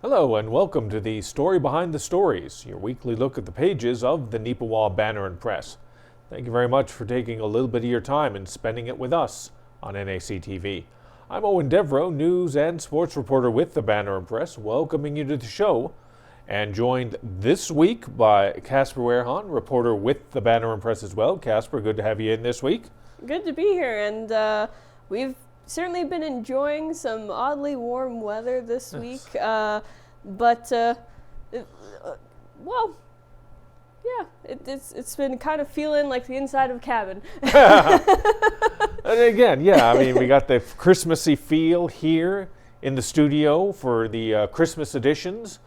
Hello and welcome to the Story Behind the Stories, your weekly look at the pages of the Neepawa Banner Press. Thank you very much for taking a little bit of your time and spending it with us on NAC TV. I'm Eoin Devereux, news and sports reporter with the Banner Press, welcoming you to the show, and joined this week by Casper Wehrhahn, reporter with the Banner Press as well. Casper, good to have you in this week. Good to be here, and we've certainly been enjoying some oddly warm weather this week, it's been kind of feeling like the inside of a cabin. And again, we got the Christmassy feel here in the studio for the Christmas editions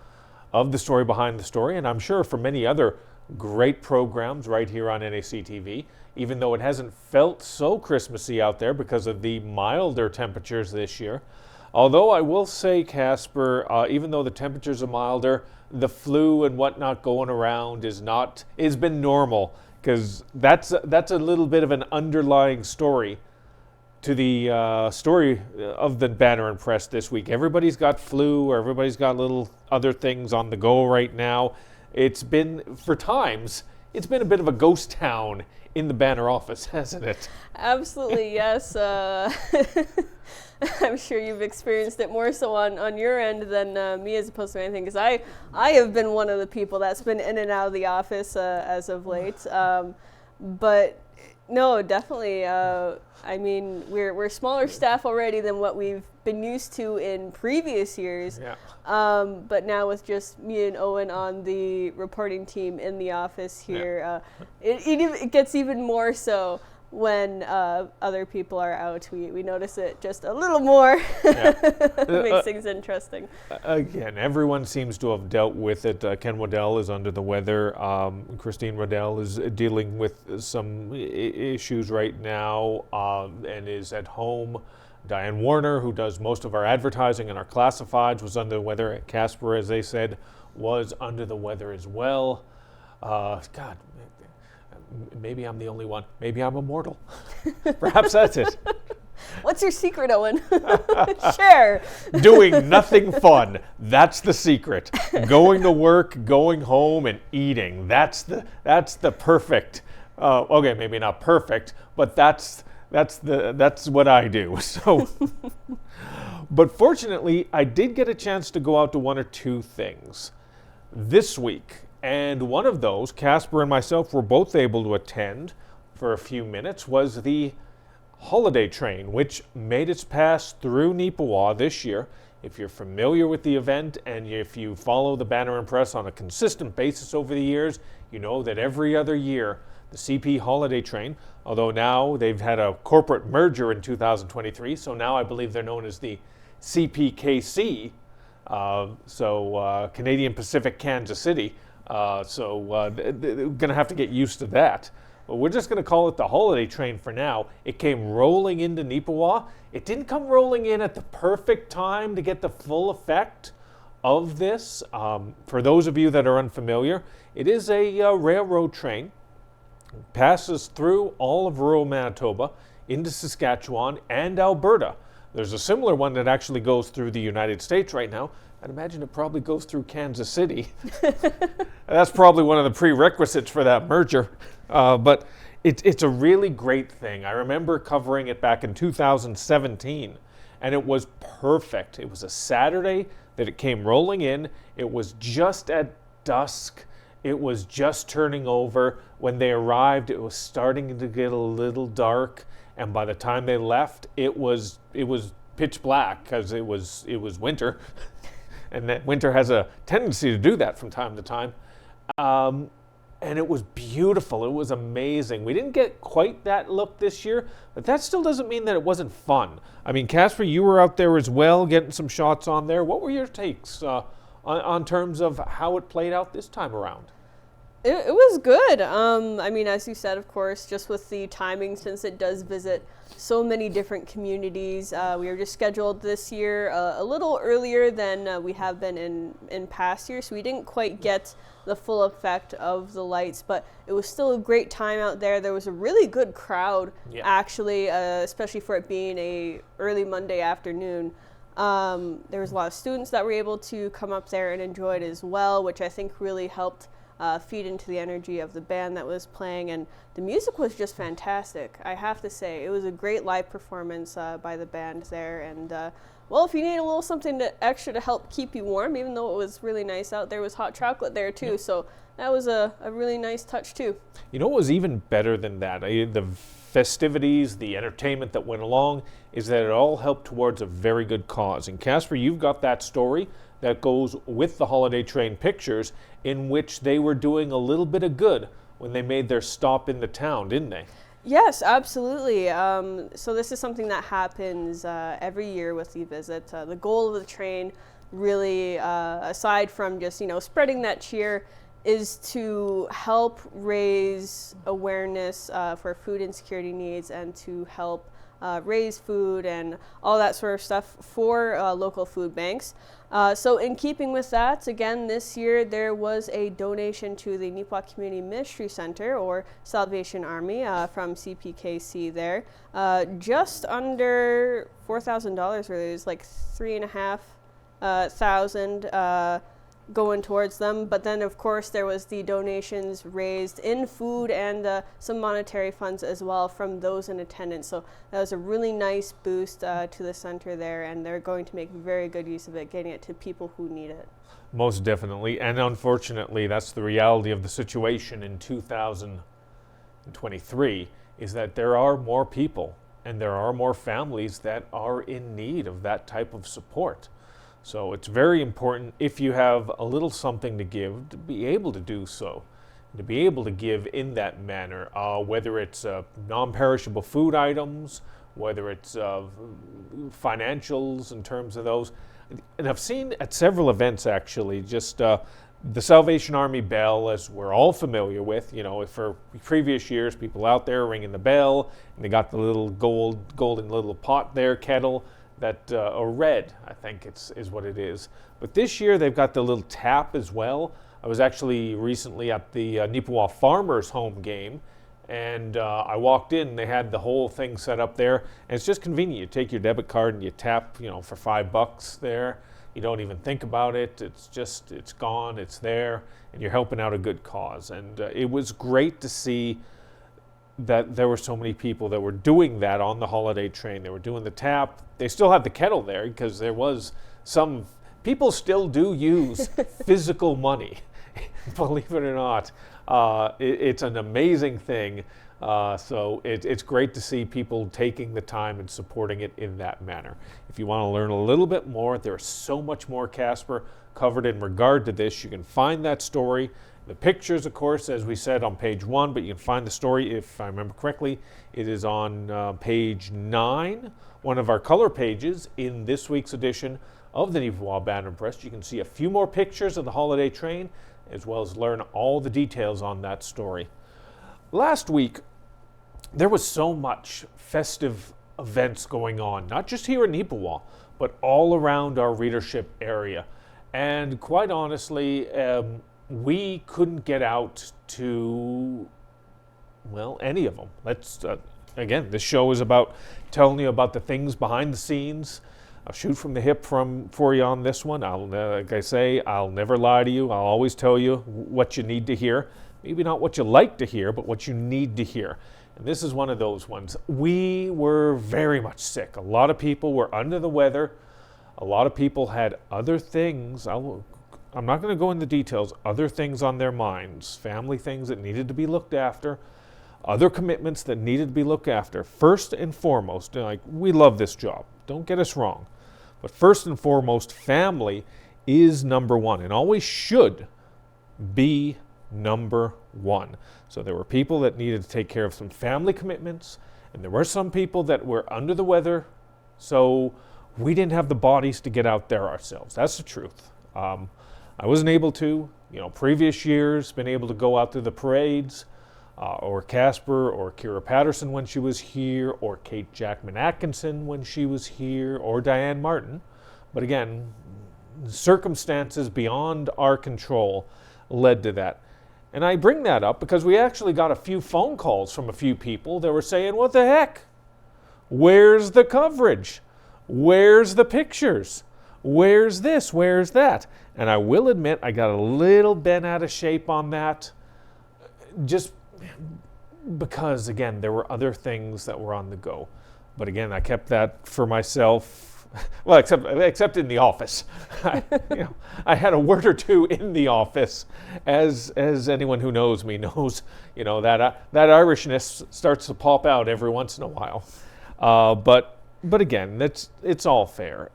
of The Story Behind the Story, and I'm sure for many other great programs right here on NAC TV, even though it hasn't felt so Christmassy out there because of the milder temperatures this year. Although I will say, Casper, even though the temperatures are milder, the flu and whatnot going around has been normal, because that's a little bit of an underlying story to the story of the Banner Press this week. Everybody's got flu, or everybody's got little other things on the go right now. It's been, for times, it's been a bit of a ghost town in the Banner office, hasn't it? Absolutely, yes. I'm sure you've experienced it more so on your end than me as opposed to anything, because I have been one of the people that's been in and out of the office as of late. But no, definitely. We're smaller staff already than what we've been used to in previous years. Yeah. But now with just me and Eoin on the reporting team in the office here, it gets even more so when other people are out. We notice it just a little more. It makes things interesting. Again, everyone seems to have dealt with it. Ken Waddell is under the weather. Christine Waddell is dealing with some issues right now and is at home. Diane Warner, who does most of our advertising and our classifieds, was under the weather. Casper, as they said, was under the weather as well. God, maybe I'm the only one. Maybe I'm immortal. Perhaps that's it. What's your secret, Eoin? Share. Doing nothing fun. That's the secret. Going to work, going home, and eating. That's the perfect. Okay, maybe not perfect, but that's what I do. So, but fortunately, I did get a chance to go out to one or two things this week. And one of those, Casper and myself were both able to attend for a few minutes, was the holiday train, which made its pass through Neepawa this year. If you're familiar with the event and if you follow the Banner Press on a consistent basis over the years, you know that every other year the CP holiday train, although now they've had a corporate merger in 2023, so now I believe they're known as the CPKC, Canadian Pacific Kansas City. They're going to have to get used to that. But we're just going to call it the holiday train for now. It came rolling into Neepawa. It didn't come rolling in at the perfect time to get the full effect of this. For those of you that are unfamiliar, it is a railroad train. It passes through all of rural Manitoba into Saskatchewan and Alberta. There's a similar one that actually goes through the United States right now. I'd imagine it probably goes through Kansas City. That's probably one of the prerequisites for that merger. But it's a really great thing. I remember covering it back in 2017, and it was perfect. It was a Saturday that it came rolling in. It was just at dusk. It was just turning over. When they arrived, it was starting to get a little dark. And by the time they left, it was pitch black because it was winter. And that winter has a tendency to do that from time to time. And it was beautiful. It was amazing. We didn't get quite that look this year, but that still doesn't mean that it wasn't fun. I mean, Casper, you were out there as well, getting some shots on there. What were your takes on terms of how it played out this time around? It was good. As you said, of course, just with the timing, since it does visit so many different communities. We were just scheduled this year a little earlier than we have been in past years, so we didn't quite get the full effect of the lights, but it was still a great time out there. There was a really good crowd, actually, especially for it being a early Monday afternoon. There was a lot of students that were able to come up there and enjoy it as well, which I think really helped feed into the energy of the band that was playing. And the music was just fantastic, I have to say. It was a great live performance by the band there. And well, if you need a little something extra to help keep you warm, even though it was really nice out, there was hot chocolate there too. So that was a really nice touch too. You know what was even better than that? The festivities, the entertainment that went along, is that it all helped towards a very good cause. And Casper, you've got that story that goes with the Holiday Train pictures, in which they were doing a little bit of good when they made their stop in the town, didn't they? Yes, absolutely. So this is something that happens every year with the visit. The goal of the train, really, aside from just spreading that cheer, is to help raise awareness for food insecurity needs and to help raise food and all that sort of stuff for local food banks. So in keeping with that, again, this year there was a donation to the Neepawa Community Ministry Center, or Salvation Army, from CPKC there. Just under $4,000, really. It was like $3,500 going towards them. But then, of course, there was the donations raised in food and some monetary funds as well from those in attendance. So that was a really nice boost to the center there, and they're going to make very good use of it, getting it to people who need it. Most definitely, and unfortunately, that's the reality of the situation in 2023, is that there are more people and there are more families that are in need of that type of support. So it's very important, if you have a little something to give, to be able to do so, to be able to give in that manner, whether it's non-perishable food items, whether it's financials in terms of those. And I've seen at several events, actually, just the Salvation Army bell, as we're all familiar with. For previous years, people out there ringing the bell, and they got the little golden little pot there, kettle, that or red, I think is what it is. But this year they've got the little tap as well. I was actually recently at the Neepawa Farmers home game, and I walked in, they had the whole thing set up there, and it's just convenient. You take your debit card and you tap, for $5 there. You don't even think about it. It's gone, it's there, and you're helping out a good cause. And it was great to see that there were so many people that were doing that on the Holiday Train. They were doing the tap. They still have the kettle there, because there was some people still do use physical money, believe it or not. It's an amazing thing. So it's great to see people taking the time and supporting it in that manner. If you want to learn a little bit more, there's so much more, Casper, covered in regard to this. You can find that story. The pictures, of course, as we said, on page 1, but you can find the story, if I remember correctly, it is on page 9, one of our color pages in this week's edition of the Neepawa Banner Press. You can see a few more pictures of the Holiday Train, as well as learn all the details on that story. Last week, there was so much festive events going on, not just here in Neepawa, but all around our readership area. And quite honestly, we couldn't get out to, any of them. Again, this show is about telling you about the things behind the scenes. I'll shoot from the hip for you on this one. Like I say, I'll never lie to you. I'll always tell you what you need to hear. Maybe not what you like to hear, but what you need to hear. And this is one of those ones. We were very much sick. A lot of people were under the weather. A lot of people had other things. I'm not going to go into details, other things on their minds, family things that needed to be looked after, other commitments that needed to be looked after. First and foremost, we love this job, don't get us wrong, but first and foremost, family is number one and always should be number one. So there were people that needed to take care of some family commitments, and there were some people that were under the weather, so we didn't have the bodies to get out there ourselves. That's the truth. I wasn't able to, previous years, been able to go out to the parades, or Casper or Kira Patterson when she was here, or Kate Jackman Atkinson when she was here, or Diane Martin. But again, circumstances beyond our control led to that. And I bring that up because we actually got a few phone calls from a few people that were saying, what the heck? Where's the coverage? Where's the pictures? Where's this? Where's that? And I will admit I got a little bent out of shape on that, just because, again, there were other things that were on the go. But again, I kept that for myself. Well, except in the office. I had a word or two in the office, as anyone who knows me knows. That Irishness starts to pop out every once in a while. But again, it's all fair.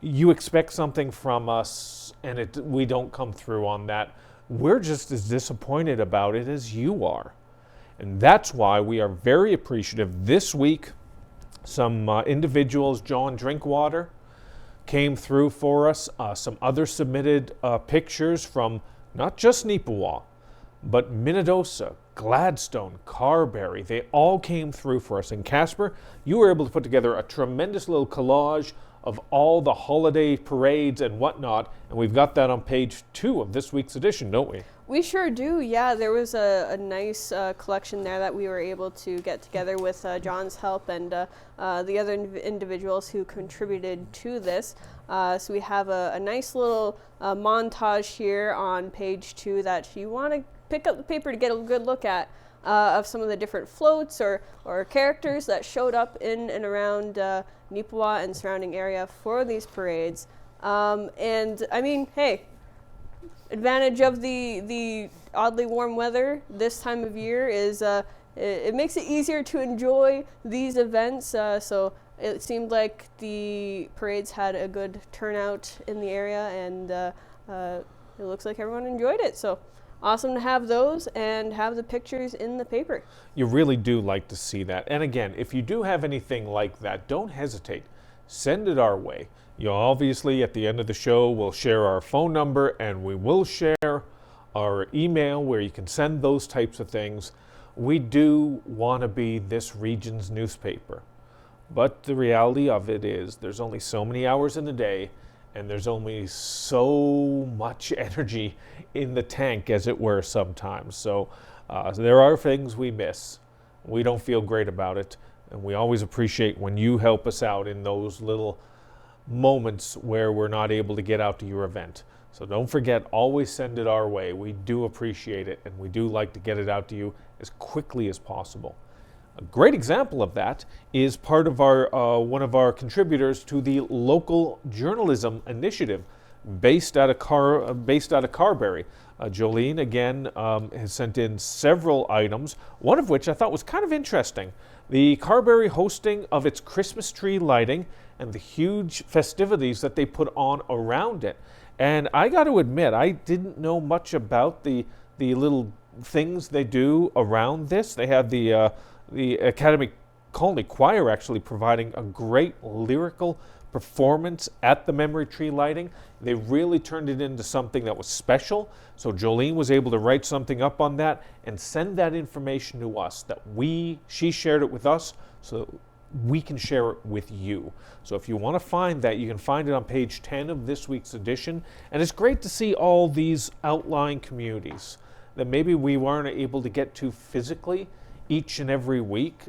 You expect something from us, and we don't come through on that. We're just as disappointed about it as you are, and that's why we are very appreciative this week. Some individuals, John Drinkwater, came through for us. Some other submitted pictures from not just Neepawa, but Minnedosa, Gladstone, Carberry. They all came through for us. And Casper, you were able to put together a tremendous little collage of all the holiday parades and whatnot. And we've got that on page 2 of this week's edition, don't we? We sure do, yeah. There was a nice collection there that we were able to get together with John's help and the other individuals who contributed to this. So we have a nice little montage here on page 2 that you want to pick up the paper to get a good look at of some of the different floats or characters that showed up in and around Neepawa and surrounding area for these parades. And I mean, hey, advantage of the oddly warm weather this time of year is it makes it easier to enjoy these events. So it seemed like the parades had a good turnout in the area, and it looks like everyone enjoyed it. So awesome to have those and have the pictures in the paper. You really do like to see that. And again, if you do have anything like that, don't hesitate. Send it our way. Obviously, at the end of the show, we'll share our phone number, and we will share our email where you can send those types of things. We do want to be this region's newspaper. But the reality of it is there's only so many hours in the day, and there's only so much energy in the tank, as it were, sometimes. So there are things we miss. We don't feel great about it, and we always appreciate when you help us out in those little moments where we're not able to get out to your event. So don't forget, always send it our way. We do appreciate it, and we do like to get it out to you as quickly as possible. A great example of that is part of our one of our contributors to the local journalism initiative based out of Carberry. Jolene, again, has sent in several items, one of which I thought was kind of interesting. The Carberry hosting of its Christmas tree lighting and the huge festivities that they put on around it. And I got to admit, I didn't know much about the little things they do around this. They had the Academy Colony Choir actually providing a great lyrical performance at the memory tree lighting. They really turned it into something that was special. So Jolene was able to write something up on that and send that information to us that she shared it with us so we can share it with you. So if you want to find that, you can find it on page 10 of this week's edition. And it's great to see all these outlying communities that maybe we weren't able to get to physically each and every week,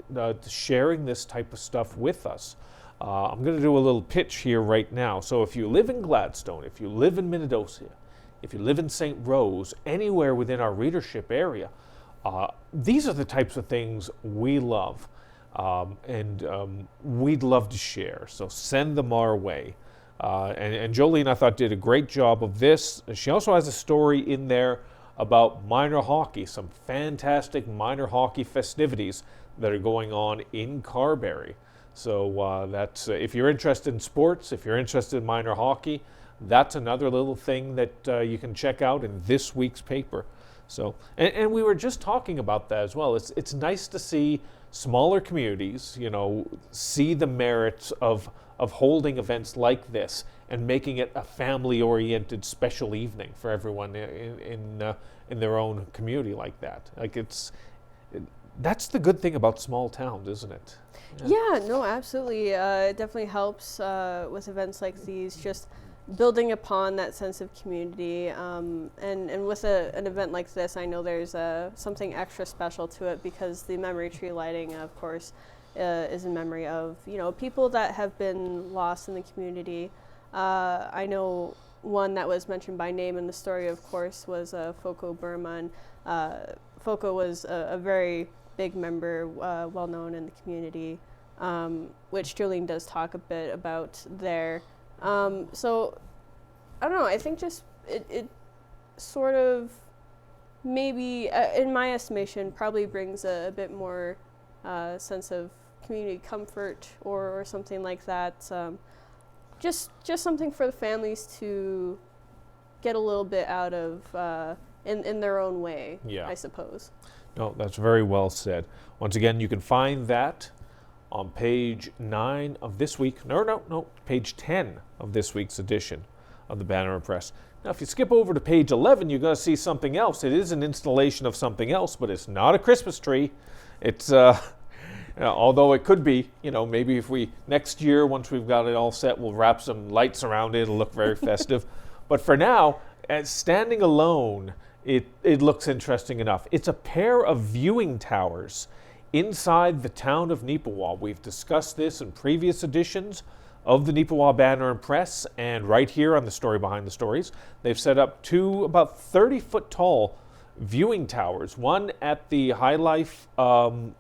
sharing this type of stuff with us. I'm going to do a little pitch here right now. So if you live in Gladstone, if you live in Minnedosa, if you live in St. Rose, anywhere within our readership area, these are the types of things we love. And we'd love to share. So send them our way. And Jolene, I thought, did a great job of this. She also has a story in there about minor hockey, some fantastic minor hockey festivities that are going on in Carberry. So that's if you're interested in sports, if you're interested in minor hockey, that's another little thing that you can check out in this week's paper. So, and we were just talking about that as well. It's nice to see smaller communities, see the merits of holding events like this and making it a family-oriented special evening for everyone in their own community like that. That's the good thing about small towns, isn't it? Yeah, no, absolutely. It definitely helps with events like these, just building upon that sense of community. And with an event like this, I know there's something extra special to it because the memory tree lighting, of course, is in memory of, people that have been lost in the community. I know one that was mentioned by name in the story, of course, was Foko Burman. Foko was a very big member, well known in the community, which Jolene does talk a bit about there. So, I don't know, I think just it sort of maybe, in my estimation, probably brings a bit more sense of community comfort or something like that. Just something for the families to get a little bit out of in their own way, I suppose. No, that's very well said. Once again, you can find that on page 9 of this week. No, page 10 of this week's edition of the Banner Press. Now, if you skip over to page 11, you're going to see something else. It is an installation of something else, but it's not a Christmas tree. It's, although it could be, maybe if next year, once we've got it all set, we'll wrap some lights around it. It'll look very festive. But for now, as standing alone, it looks interesting enough. It's a pair of viewing towers inside the town of Neepawa. We've discussed this in previous editions of the Neepawa Banner Press, and right here on the Story Behind the Stories, they've set up 2 about 30-foot tall viewing towers, one at the High Life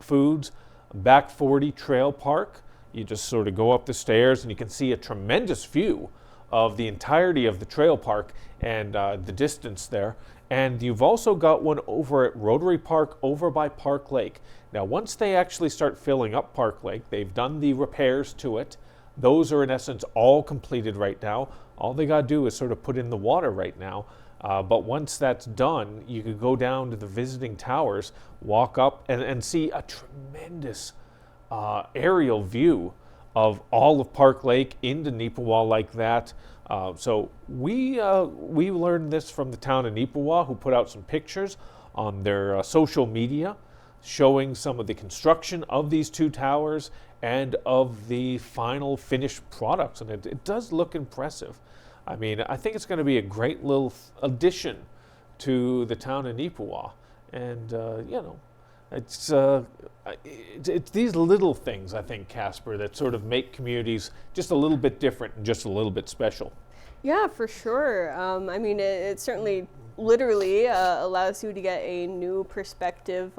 Foods Back 40 Trail Park. You just sort of go up the stairs and you can see a tremendous view of the entirety of the trail park and the distance there. And you've also got one over at Rotary Park over by Park Lake. Now, once they actually start filling up Park Lake, they've done the repairs to it. Those are in essence all completed right now. All they got to do is sort of put in the water right now. But once that's done, you could go down to the visiting towers, walk up and see a tremendous aerial view of all of Park Lake into Neepawa like that. So we learned this from the town of Neepawa, who put out some pictures on their social media showing some of the construction of these 2 towers and of the final finished products. And it does look impressive. I mean, I think it's going to be a great little addition to the town of Neepawa. And, it's these little things, I think, Casper, that sort of make communities just a little bit different and just a little bit special. Yeah, for sure. I mean, it certainly literally allows you to get a new perspective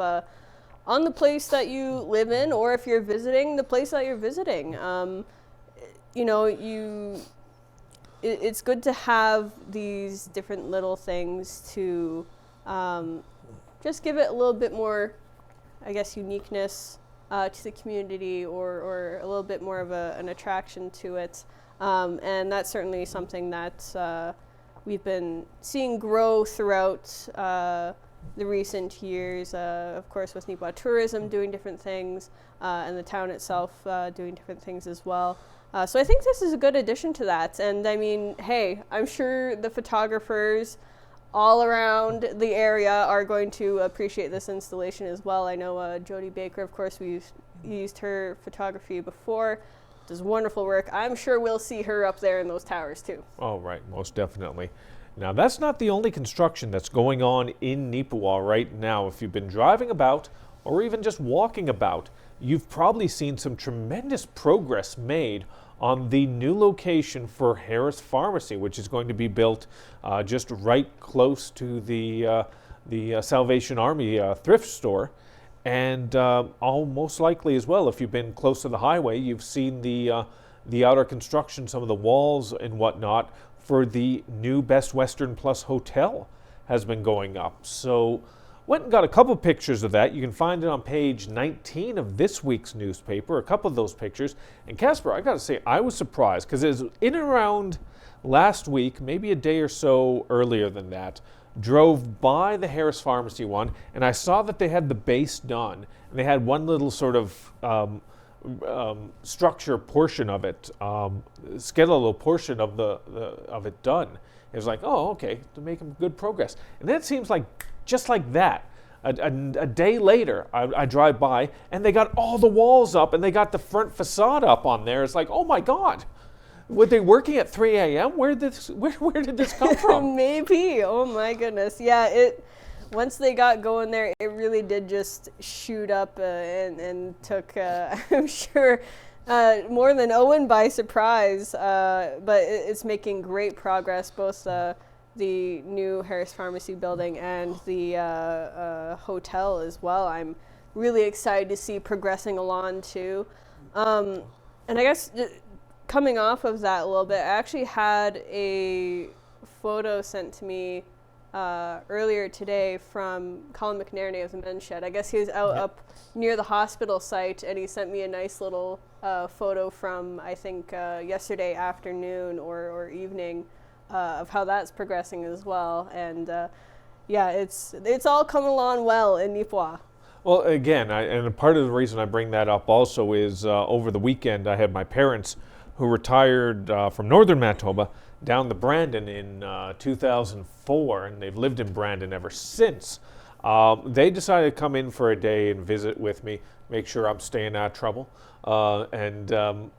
on the place that you live in, or if you're visiting the place that you're visiting. It's good to have these different little things to just give it a little bit more, I guess, uniqueness to the community, or a little bit more of an attraction to it. And that's certainly something that we've been seeing grow throughout the recent years, of course, with Neepawa Tourism doing different things, and the town itself doing different things as well. So I think this is a good addition to that. And I mean, hey, I'm sure the photographers all around the area are going to appreciate this installation as well. I know Jody Baker, of course, we've used her photography before, does wonderful work. I'm sure we'll see her up there in those towers too. Oh, right, most definitely. Now, that's not the only construction that's going on in Neepawa right now. If you've been driving about or even just walking about, you've probably seen some tremendous progress made on the new location for Harris Pharmacy, which is going to be built just right close to the Salvation Army thrift store. And most likely as well, if you've been close to the highway, you've seen the outer construction, some of the walls and whatnot, for the new Best Western Plus Hotel has been going up. So went and got a couple pictures of that. You can find it on page 19 of this week's newspaper, a couple of those pictures. And Casper, I got to say, I was surprised because it was in and around last week, maybe a day or so earlier than that, drove by the Harris Pharmacy one, and I saw that they had the base done. And they had one little sort of structure portion of it, skeletal portion of of it done. It was like, oh, okay, to make good progress. And then it seems like just like that, a day later, I drive by and they got all the walls up and they got the front facade up on there. It's like, oh my God, were they working at 3 a.m.? Where did this come from? Maybe. Oh my goodness. Yeah, once they got going there, it really did just shoot up and took, I'm sure, more than Eoin by surprise. But it's making great progress, both the new Harris Pharmacy building and the hotel as well. I'm really excited to see progressing along too. And I guess coming off of that a little bit, I actually had a photo sent to me earlier today from Colin McNerney of the Men's Shed. I guess he was out up near the hospital site, and he sent me a nice little photo from, I think, yesterday afternoon or evening of how that's progressing as well. And yeah, it's all coming along well in Neepawa. Well, again, and part of the reason I bring that up also is over the weekend I had my parents who retired from northern Manitoba down to Brandon in 2004, and they've lived in Brandon ever since. They decided to come in for a day and visit with me, make sure I'm staying out of trouble, and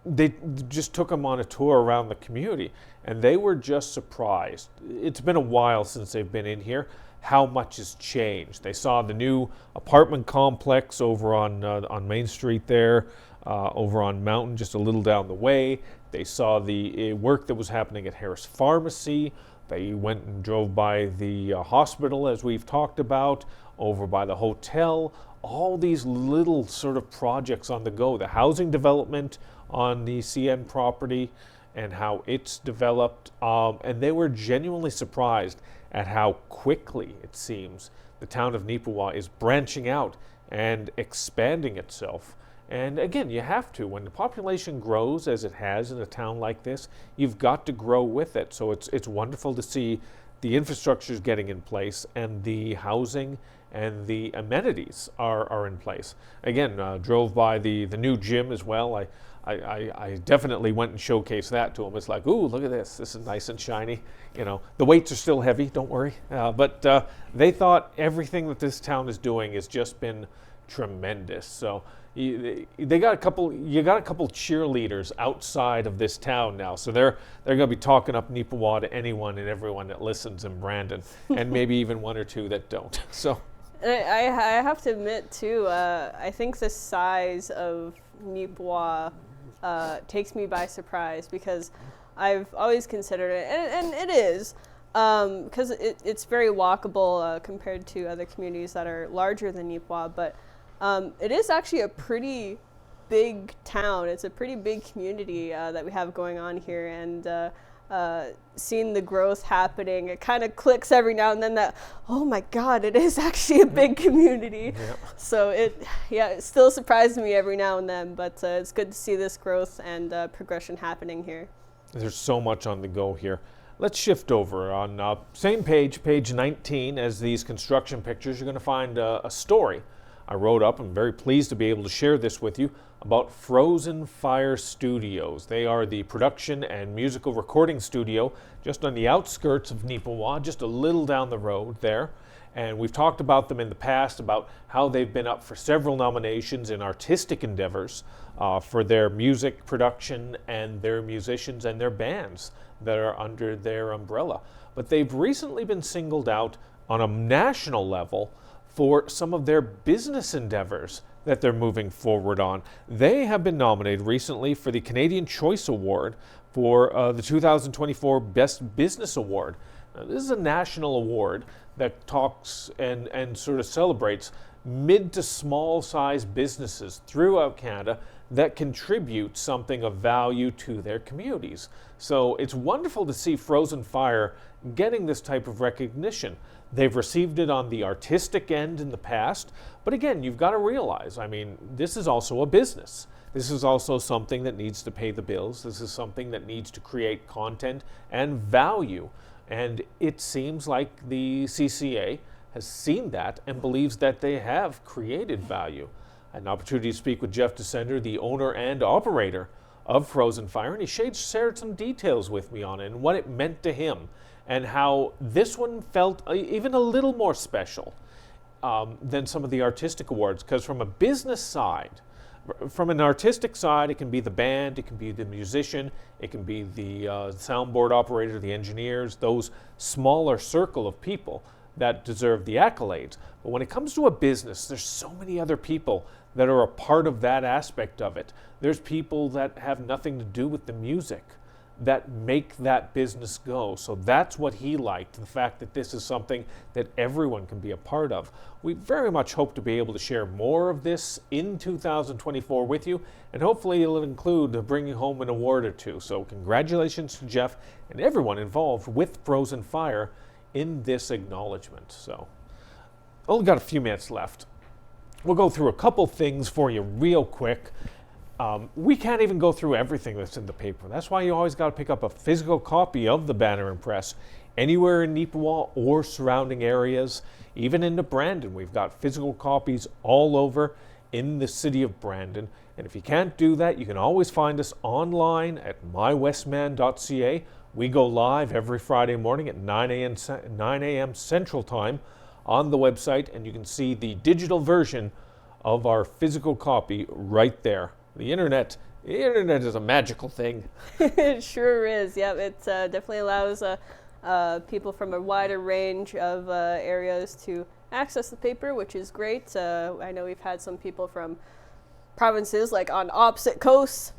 they just took them on a tour around the community, and they were just surprised. It's been a while since they've been in here, how much has changed. They saw the new apartment complex over on Main Street there, over on Mountain, just a little down the way. They saw the work that was happening at Harris Pharmacy. They went and drove by the hospital, as we've talked about, over by the hotel. All these little sort of projects on the go. The housing development on the CN property and how it's developed. And they were genuinely surprised at how quickly, it seems, the town of Neepawa is branching out and expanding itself. And again, you have to. When the population grows, as it has in a town like this, you've got to grow with it. So it's wonderful to see the infrastructure is getting in place and the housing and the amenities are in place. Again, drove by the new gym as well. I definitely went and showcased that to them. It's like, ooh, look at this. This is nice and shiny. You know, the weights are still heavy, don't worry. But they thought everything that this town is doing has just been tremendous. So you got a couple cheerleaders outside of this town now. So they're going to be talking up Neepawa to anyone and everyone that listens in Brandon, and maybe even one or two that don't. So I have to admit too, I think the size of Neepawa takes me by surprise, because I've always considered it, and it is, because it's very walkable compared to other communities that are larger than Neepawa, but it is actually a pretty big town. It's a pretty big community that we have going on here, and seeing the growth happening, it kind of clicks every now and then that, oh my God, it is actually a big community. Yep. So it still surprises me every now and then, but it's good to see this growth and progression happening here. There's so much on the go here. Let's shift over on same page 19, as these construction pictures. You're going to find a story I wrote up. I'm very pleased to be able to share this with you about Frozen Fire Studios. They are the production and musical recording studio just on the outskirts of Neepawa, just a little down the road there. And we've talked about them in the past, about how they've been up for several nominations in artistic endeavors for their music production and their musicians and their bands that are under their umbrella. But they've recently been singled out on a national level for some of their business endeavors that they're moving forward on. They have been nominated recently for the Canadian Choice Award for the 2024 Best Business Award. Now, this is a national award that talks and sort of celebrates mid to small size businesses throughout Canada that contribute something of value to their communities. So it's wonderful to see Frozen Fire getting this type of recognition. They've received it on the artistic end in the past, but again, you've got to realize, I mean, this is also a business. This is also something that needs to pay the bills. This is something that needs to create content and value. And it seems like the CCA has seen that and believes that they have created value. I had an opportunity to speak with Jeff Descender, the owner and operator of Frozen Fire, and he shared some details with me on it and what it meant to him, and how this one felt even a little more special than some of the artistic awards. Because from a business side, from an artistic side, it can be the band, it can be the musician, it can be the soundboard operator, the engineers, those smaller circle of people that deserve the accolades. But when it comes to a business, there's so many other people that are a part of that aspect of it. There's people that have nothing to do with the music that make that business go. So that's what he liked, the fact that this is something that everyone can be a part of. We very much hope to be able to share more of this in 2024 with you, and hopefully it'll include bringing home an award or two. So congratulations to Jeff and everyone involved with Frozen Fire in this acknowledgement. So only got a few minutes left. We'll go through a couple things for you real quick. We can't even go through everything that's in the paper. That's why you always got to pick up a physical copy of the Banner Press anywhere in Neepawa or surrounding areas. Even into Brandon, we've got physical copies all over in the city of Brandon. And if you can't do that, you can always find us online at mywestman.ca. We go live every Friday morning at 9 a.m. Central Time on the website, and you can see the digital version of our physical copy right there. The internet is a magical thing. It sure is. Yeah, it definitely allows people from a wider range of areas to access the paper, which is great. I know we've had some people from provinces like on opposite coasts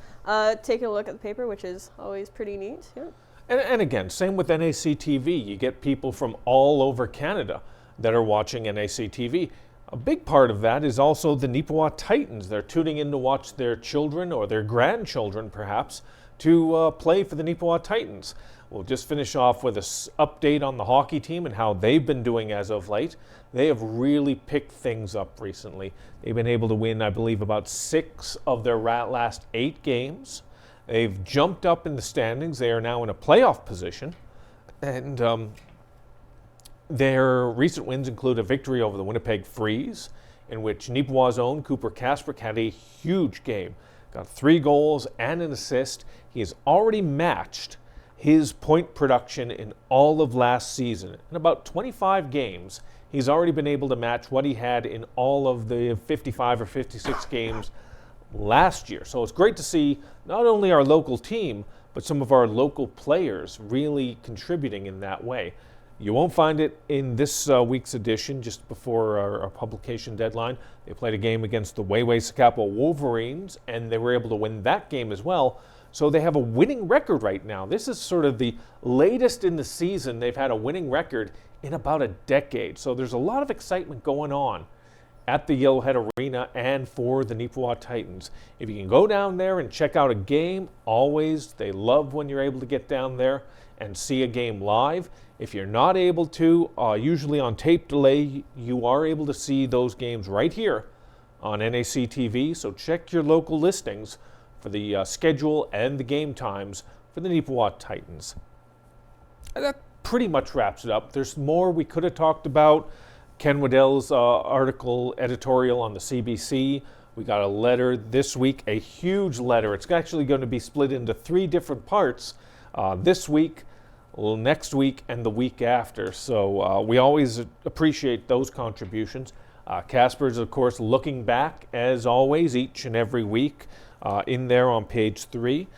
taking a look at the paper, which is always pretty neat. Yeah. And again, same with NAC TV. You get people from all over Canada that are watching NAC TV. A big part of that is also the Neepawa Titans. They're tuning in to watch their children or their grandchildren, perhaps, to play for the Neepawa Titans. We'll just finish off with an update on the hockey team and how they've been doing as of late. They have really picked things up recently. They've been able to win, I believe, about 6 of their last 8 games. They've jumped up in the standings. They are now in a playoff position. And their recent wins include a victory over the Winnipeg Freeze, in which Neepawa's own Cooper Casper had a huge game. Got 3 goals and an assist. He has already matched his point production in all of last season. In about 25 games, he's already been able to match what he had in all of the 55 or 56 games last year. So it's great to see not only our local team, but some of our local players really contributing in that way. You won't find it in this week's edition, just before our publication deadline. They played a game against the Wehrhahn Wolverines, and they were able to win that game as well. So they have a winning record right now. This is sort of the latest in the season they've had a winning record in about a decade. So there's a lot of excitement going on at the Yellowhead Arena and for the Neepawa Titans. If you can go down there and check out a game, always, they love when you're able to get down there and see a game live. If you're not able to, usually on tape delay, you are able to see those games right here on NAC TV. So check your local listings for the schedule and the game times for the Neepawa Titans. And that pretty much wraps it up. There's more we could have talked about. Ken Waddell's editorial on the CBC. We got a letter this week, a huge letter. It's actually going to be split into 3 different parts this week, next week, and the week after. So we always appreciate those contributions. Casper is, of course, looking back, as always, each and every week in there on page 3.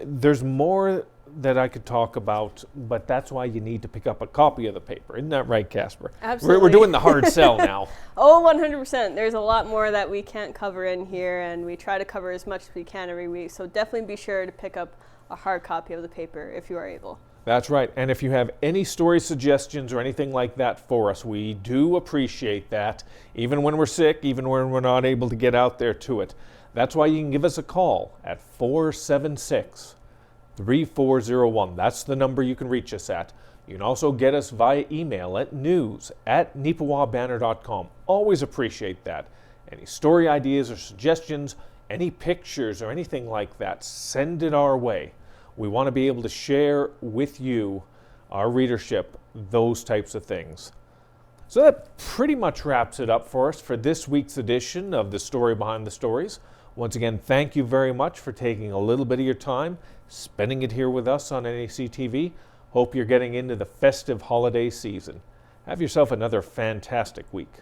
There's more that I could talk about, but that's why you need to pick up a copy of the paper. Isn't that right, Casper? Absolutely. We're doing the hard sell now. Oh, 100%. There's a lot more that we can't cover in here, and we try to cover as much as we can every week. So definitely be sure to pick up a hard copy of the paper if you are able. That's right. And if you have any story suggestions or anything like that for us, we do appreciate that, even when we're sick, even when we're not able to get out there to it. That's why you can give us a call at 476-3401. That's the number you can reach us at. You can also get us via email at news@neepawabanner.com. Always appreciate that. Any story ideas or suggestions, any pictures or anything like that, send it our way. We want to be able to share with you, our readership, those types of things. So that pretty much wraps it up for us for this week's edition of The Story Behind the Stories. Once again, thank you very much for taking a little bit of your time, spending it here with us on NAC TV. Hope you're getting into the festive holiday season. Have yourself another fantastic week.